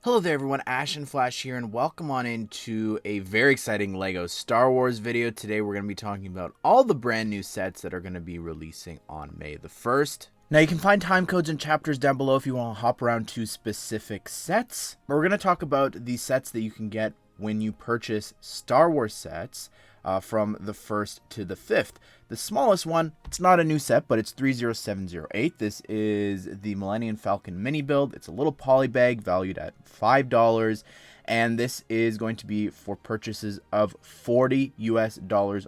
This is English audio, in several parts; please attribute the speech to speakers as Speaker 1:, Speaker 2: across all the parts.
Speaker 1: Hello there everyone, Ashnflash here, and welcome on into a very exciting LEGO Star Wars video. Today we're going to be talking about all the brand new sets that are going to be releasing on May the 1st. Now you can find time codes and chapters down below if you want to hop around to specific sets. But we're going to talk about the sets that you can get when you purchase Star Wars sets from the 1st to the 5th. The smallest one, it's not a new set, but it's 30708. This is the Millennium Falcon mini build. It's a little poly bag valued at $5, and this is going to be for purchases of $40 US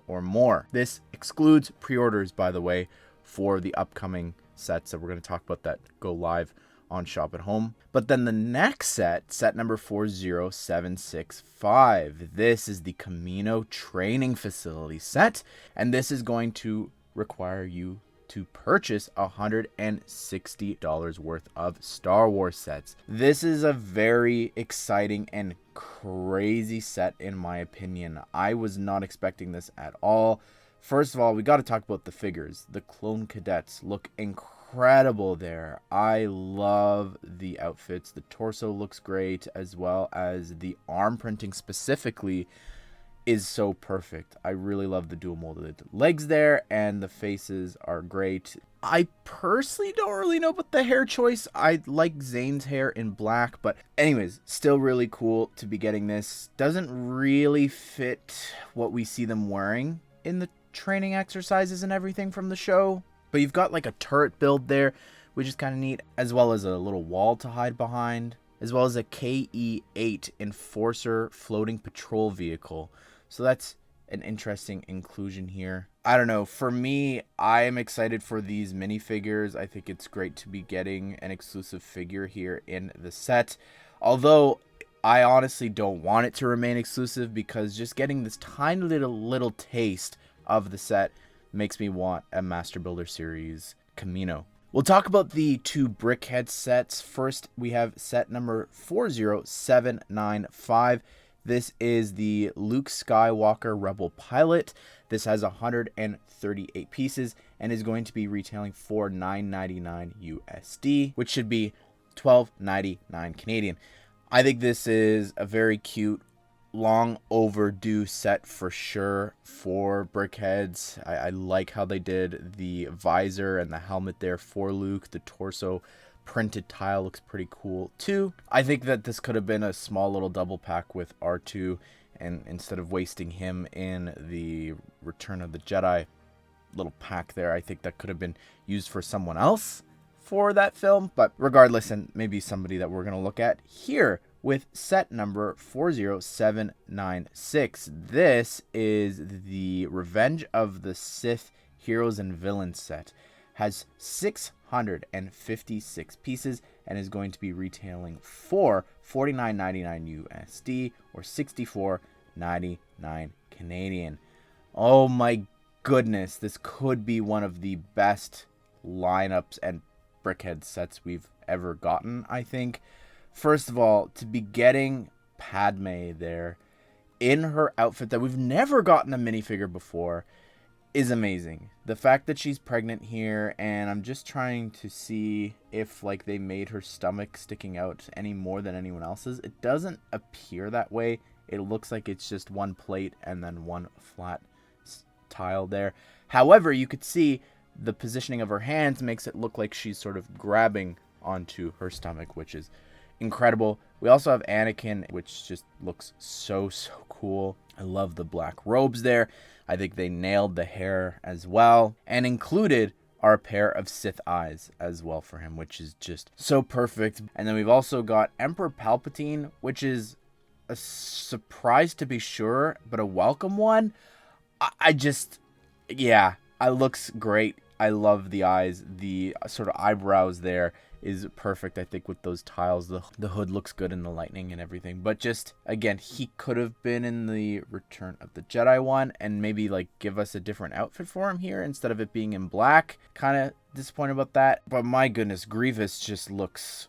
Speaker 1: or more. This excludes pre-orders, by the way, for the upcoming sets that we're going to talk about that go live on Shop at Home. But then the next set number 40765, this is the Camino Training Facility set, and this is going to require you to purchase $160 worth of Star Wars sets. This is a very exciting and crazy set in my opinion. I was not expecting this at all. First of all, we got to talk about the figures. The clone cadets look incredible there. I love the outfits. The torso looks great, as well as the arm printing specifically is so perfect. I really love the dual molded legs there, and the faces are great. I personally don't really know about the hair choice. I like Zane's hair in black, but anyways, still really cool to be getting this. Doesn't really fit what we see them wearing in the training exercises and everything from the show, but you've got like a turret build there, which is kind of neat, as well as a little wall to hide behind, as well as a KE-8 Enforcer floating patrol vehicle. So that's an interesting inclusion here. I don't know, for me, I am excited for these minifigures. I think it's great to be getting an exclusive figure here in the set, although I honestly don't want it to remain exclusive, because just getting this tiny little taste of the set makes me want a Master Builder Series Camino. We'll talk about the two Brickheadz sets. First, we have set number 40795. This is the Luke Skywalker Rebel Pilot. This has 138 pieces and is going to be retailing for $9.99 USD, which should be $12.99 Canadian. I think this is a very cute, long overdue set for sure for Brickheadz. I like how they did the visor and the helmet there for Luke. The torso printed tile looks pretty cool too. I think that this could have been a small little double pack with R2, and instead of wasting him in the Return of the Jedi little pack there, I think that could have been used for someone else for that film. But regardless, and maybe somebody that we're going to look at here with set number 40796. This is the Revenge of the Sith Heroes and Villains set. Has 656 pieces and is going to be retailing for $49.99 USD or $64.99 Canadian. Oh my goodness, this could be one of the best lineups and Brickheadz sets we've ever gotten, I think. First of all, to be getting Padme there in her outfit that we've never gotten a minifigure before is amazing. The fact that she's pregnant here, and I'm just trying to see if like they made her stomach sticking out any more than anyone else's. It doesn't appear that way. It looks like it's just one plate and then one flat tile there. However, you could see the positioning of her hands makes it look like she's sort of grabbing onto her stomach, which is incredible. We also have Anakin, which just looks so cool. I love the black robes there. I think they nailed the hair as well, and included our pair of Sith eyes as well for him, which is just so perfect. And then we've also got Emperor Palpatine, which is a surprise to be sure, but a welcome one. Yeah, it looks great. I love the eyes. The sort of eyebrows there is perfect, I think, with those tiles. The hood looks good in the lightning and everything. But just, again, he could have been in the Return of the Jedi one and maybe, like, give us a different outfit for him here instead of it being in black. Kind of disappointed about that. But my goodness, Grievous just looks...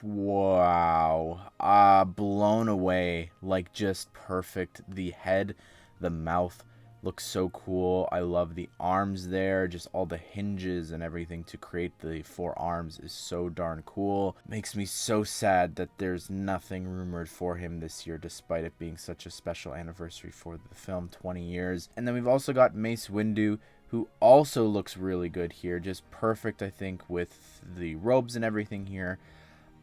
Speaker 1: wow. Blown away. Like, just perfect. The head, the mouth, looks so cool. I love the arms there, just all the hinges and everything to create the 4 arms is so darn cool. Makes me so sad that there's nothing rumored for him this year, despite it being such a special anniversary for the film, 20 years. And then we've also got Mace Windu, who also looks really good here, just perfect, I think, with the robes and everything here.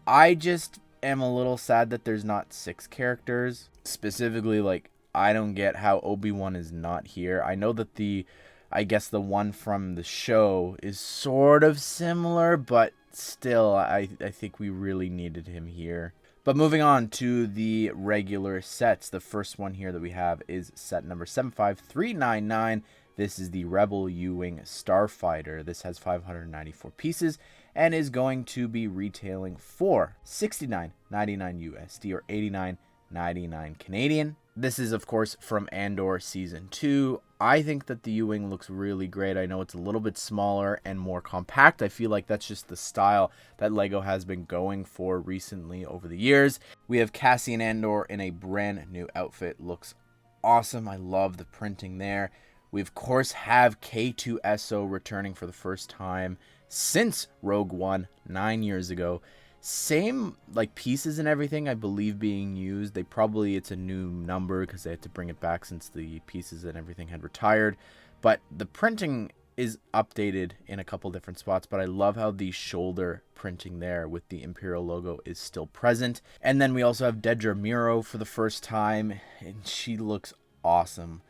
Speaker 1: I just am a little sad that there's not 6 characters. Specifically, like, I don't get how Obi-Wan is not here. I know that I guess the one from the show is sort of similar, but still, I think we really needed him here. But moving on to the regular sets, the first one here that we have is set number 75399. This is the Rebel U-Wing Starfighter. This has 594 pieces and is going to be retailing for $69.99 USD or $89.99 Canadian. This is, of course, from Andor Season 2. I think that the U-Wing looks really great. I know it's a little bit smaller and more compact. I feel like that's just the style that LEGO has been going for recently over the years. We have Cassian Andor in a brand new outfit. Looks awesome. I love the printing there. We, of course, have K2SO returning for the first time since Rogue One 9 years ago. Same like pieces and everything, I believe, being used. It's a new number because they had to bring it back since the pieces and everything had retired. But the printing is updated in a couple different spots. But I love how the shoulder printing there with the Imperial logo is still present. And then we also have Dedra Miro for the first time, and she looks awesome.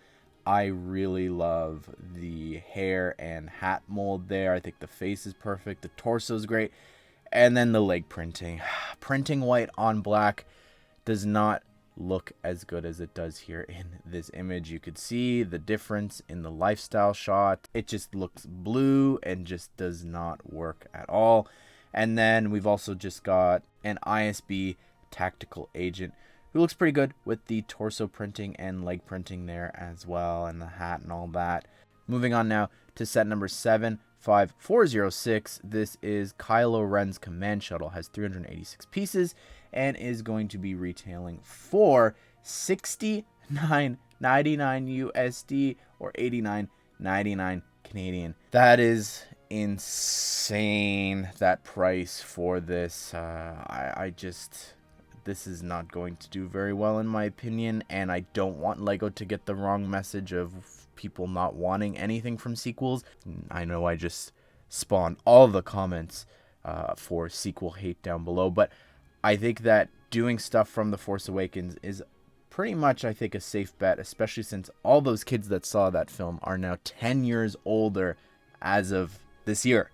Speaker 1: I really love the hair and hat mold there. I think the face is perfect. The torso is great. And then the leg printing. Printing white on black does not look as good as it does here in this image. You could see the difference in the lifestyle shot. It just looks blue and just does not work at all. And then we've also just got an ISB tactical agent who looks pretty good with the torso printing and leg printing there as well, and the hat and all that. Moving on now to set number 75406. This is Kylo Ren's command shuttle. Has 386 pieces and is going to be retailing for $69.99 USD or $89.99 Canadian. That is insane, that price for this. This is not going to do very well in my opinion, and I don't want LEGO to get the wrong message of people not wanting anything from sequels. I know I just spawned all the comments for sequel hate down below, but I think that doing stuff from The Force Awakens is pretty much, I think, a safe bet, especially since all those kids that saw that film are now 10 years older as of this year.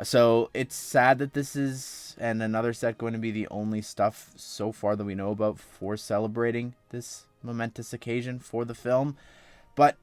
Speaker 1: So it's sad that this is and another set going to be the only stuff so far that we know about for celebrating this momentous occasion for the film. But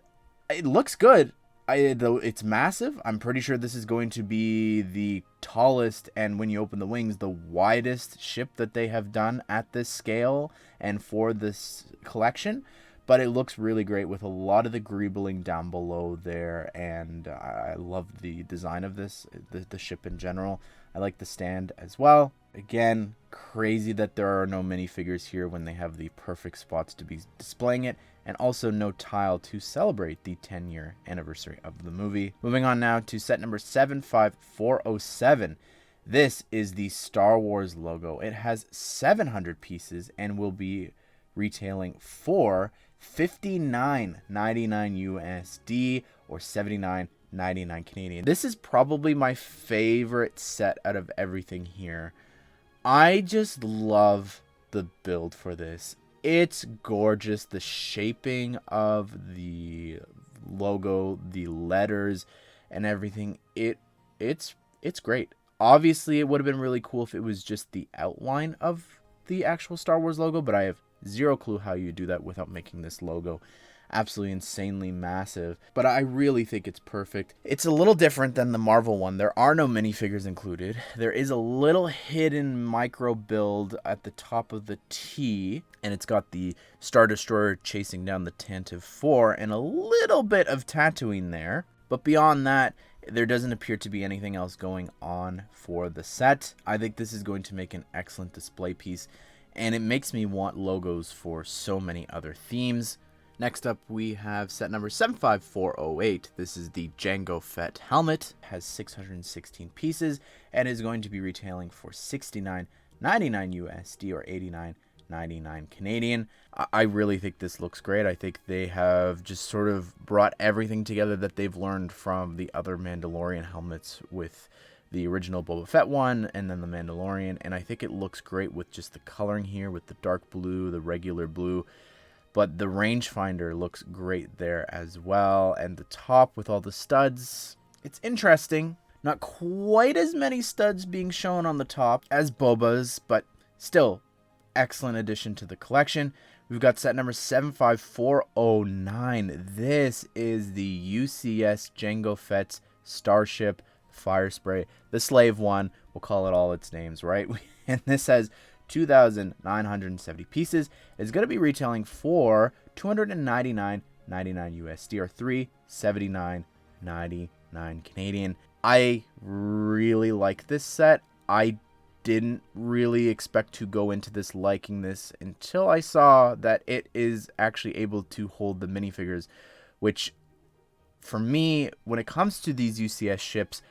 Speaker 1: it looks good. Though it's massive, I'm pretty sure this is going to be the tallest and, when you open the wings, the widest ship that they have done at this scale and for this collection. But it looks really great with a lot of the greebling down below there, and I love the design of this, the ship in general. I like the stand as well. Again, crazy that there are no minifigures here when they have the perfect spots to be displaying it, and also no tile to celebrate the 10-year anniversary of the movie. Moving on now to set number 75407. This is the Star Wars logo. It has 700 pieces and will be retailing for $59.99 USD or $79.99 Canadian. This is probably my favorite set out of everything here. I just love the build for this. It's gorgeous. The shaping of the logo, the letters, and everything. It's great. Obviously, it would have been really cool if it was just the outline of the actual Star Wars logo, but I have zero clue how you do that without making this logo absolutely insanely massive. But I really think it's perfect. It's a little different than the Marvel one. There are no minifigures included. There is a little hidden micro build at the top of the T, and it's got the Star Destroyer chasing down the Tantive 4 and a little bit of Tatooine there. But beyond that, there doesn't appear to be anything else going on for the set. I think this is going to make an excellent display piece, and it makes me want logos for so many other themes. Next up, we have set number 75408. This is the Jango Fett helmet. It has 616 pieces and is going to be retailing for $69.99 USD or $89.99 Canadian. I really think this looks great. I think they have just sort of brought everything together that they've learned from the other Mandalorian helmets with the original Boba Fett one and then the Mandalorian. And I think it looks great with just the coloring here with the dark blue, the regular blue. But the rangefinder looks great there as well. And the top with all the studs, it's interesting. Not quite as many studs being shown on the top as Boba's, but still excellent addition to the collection. We've got set number 75409. This is the UCS Jango Fett's Starship Fire Spray. The slave one, we'll call it all its names, right? And this has 2,970 pieces. It's going to be retailing for $299.99 USD or $379.99 Canadian. I really like this set. I didn't really expect to go into this liking this until I saw that it is actually able to hold the minifigures, which for me, when it comes to these UCS ships,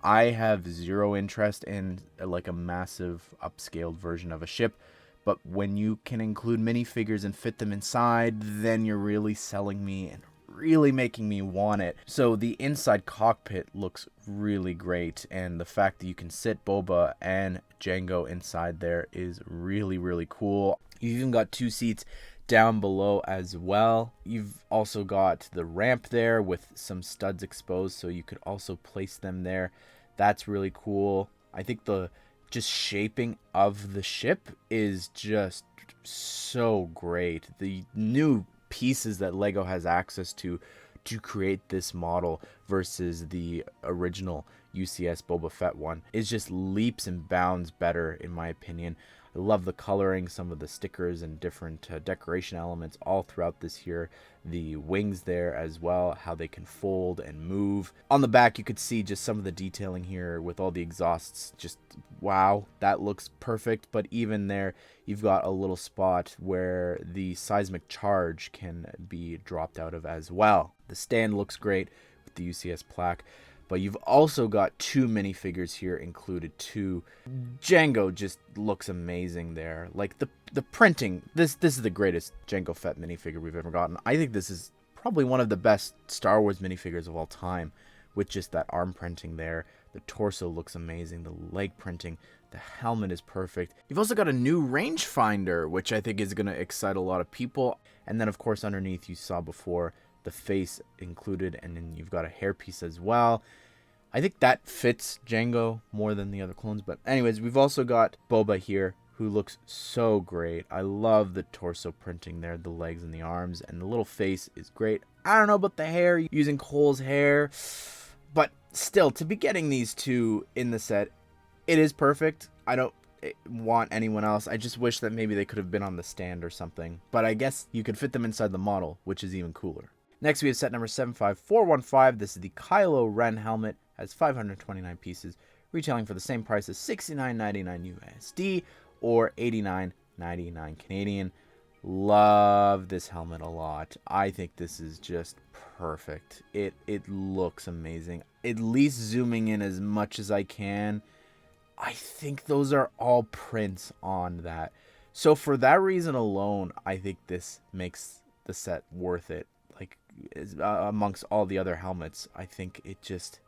Speaker 1: I have zero interest in like a massive upscaled version of a ship, but when you can include minifigures and fit them inside, then you're really selling me and really making me want it. So the inside cockpit looks really great, and the fact that you can sit Boba and Jango inside there is really, really cool. You've even got 2 seats down below as well. You've also got the ramp there with some studs exposed, so you could also place them there. That's really cool. I think the just shaping of the ship is just so great. The new pieces that Lego has access to create this model versus the original UCS Boba Fett one is just leaps and bounds better in my opinion. I love the coloring, some of the stickers and different decoration elements all throughout this here. The wings there as well, how they can fold and move. On the back, you could see just some of the detailing here with all the exhausts. Just wow, that looks perfect. But even there, you've got a little spot where the seismic charge can be dropped out of as well. The stand looks great with the UCS plaque. But you've also got 2 minifigures here included too. Jango just looks amazing there. Like the printing, this is the greatest Jango Fett minifigure we've ever gotten. I think this is probably one of the best Star Wars minifigures of all time, with just that arm printing there. The torso looks amazing, the leg printing, the helmet is perfect. You've also got a new rangefinder, which I think is going to excite a lot of people. And then of course underneath you saw before the face included, and then you've got a hairpiece as well. I think that fits Jango more than the other clones, but anyways, we've also got Boba here, who looks so great. I love the torso printing there, the legs and the arms, and the little face is great. I don't know about the hair, using Cole's hair, but still, to be getting these 2 in the set, it is perfect. I don't want anyone else. I just wish that maybe they could have been on the stand or something, but I guess you could fit them inside the model, which is even cooler. Next, we have set number 75415. This is the Kylo Ren helmet. Has 529 pieces, retailing for the same price as $69.99 USD or $89.99 Canadian. Love this helmet a lot. I think this is just perfect. It looks amazing. At least zooming in as much as I can, I think those are all prints on that. So for that reason alone, I think this makes the set worth it. Like amongst all the other helmets, I think it just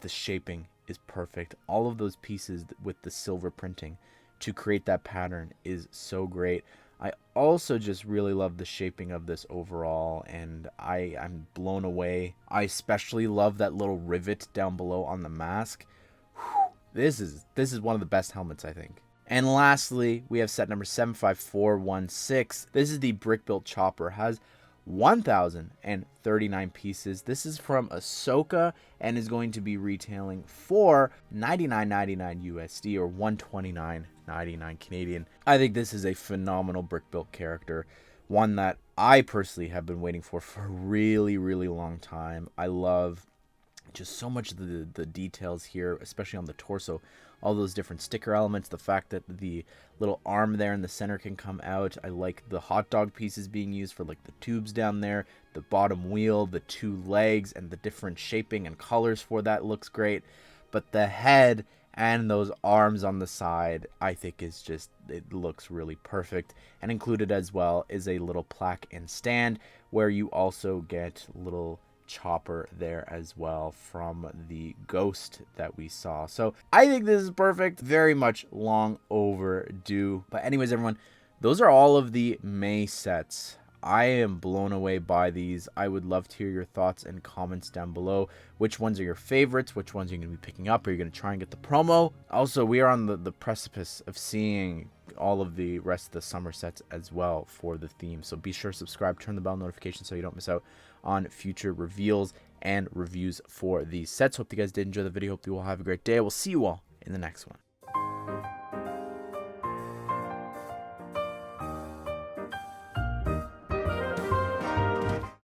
Speaker 1: the shaping is perfect. All of those pieces with the silver printing to create that pattern is so great. I also just really love the shaping of this overall, and I'm blown away. I especially love that little rivet down below on the mask. Whew, this is one of the best helmets, I think. And lastly, we have set number 75416. This is the Brickbuilt Chopper. Has 1,039 pieces. This is from Ahsoka and is going to be retailing for $99.99 USD or $129.99 Canadian. I think this is a phenomenal brick-built character, one that I personally have been waiting for a really, really long time. I love just so much of the details here, especially on the torso, all those different sticker elements, the fact that the little arm there in the center can come out. I like the hot dog pieces being used for like the tubes down there, the bottom wheel, the 2 legs, and the different shaping and colors for that looks great. But the head and those arms on the side, I think is just, it looks really perfect. And included as well is a little plaque and stand where you also get little chopper there as well from the ghost that we saw. So I think this is perfect, very much long overdue. But anyways, everyone, those are all of the May sets. I am blown away by these. I would love to hear your thoughts and comments down below. Which ones are your favorites? Which ones are you going to be picking up? Are you going to try and get the promo? Also, we are on the precipice of seeing all of the rest of the summer sets as well for the theme. So be sure to subscribe, turn the bell notification so you don't miss out on future reveals and reviews for these sets. Hope you guys did enjoy the video. Hope you all have a great day. We'll see you all in the next one.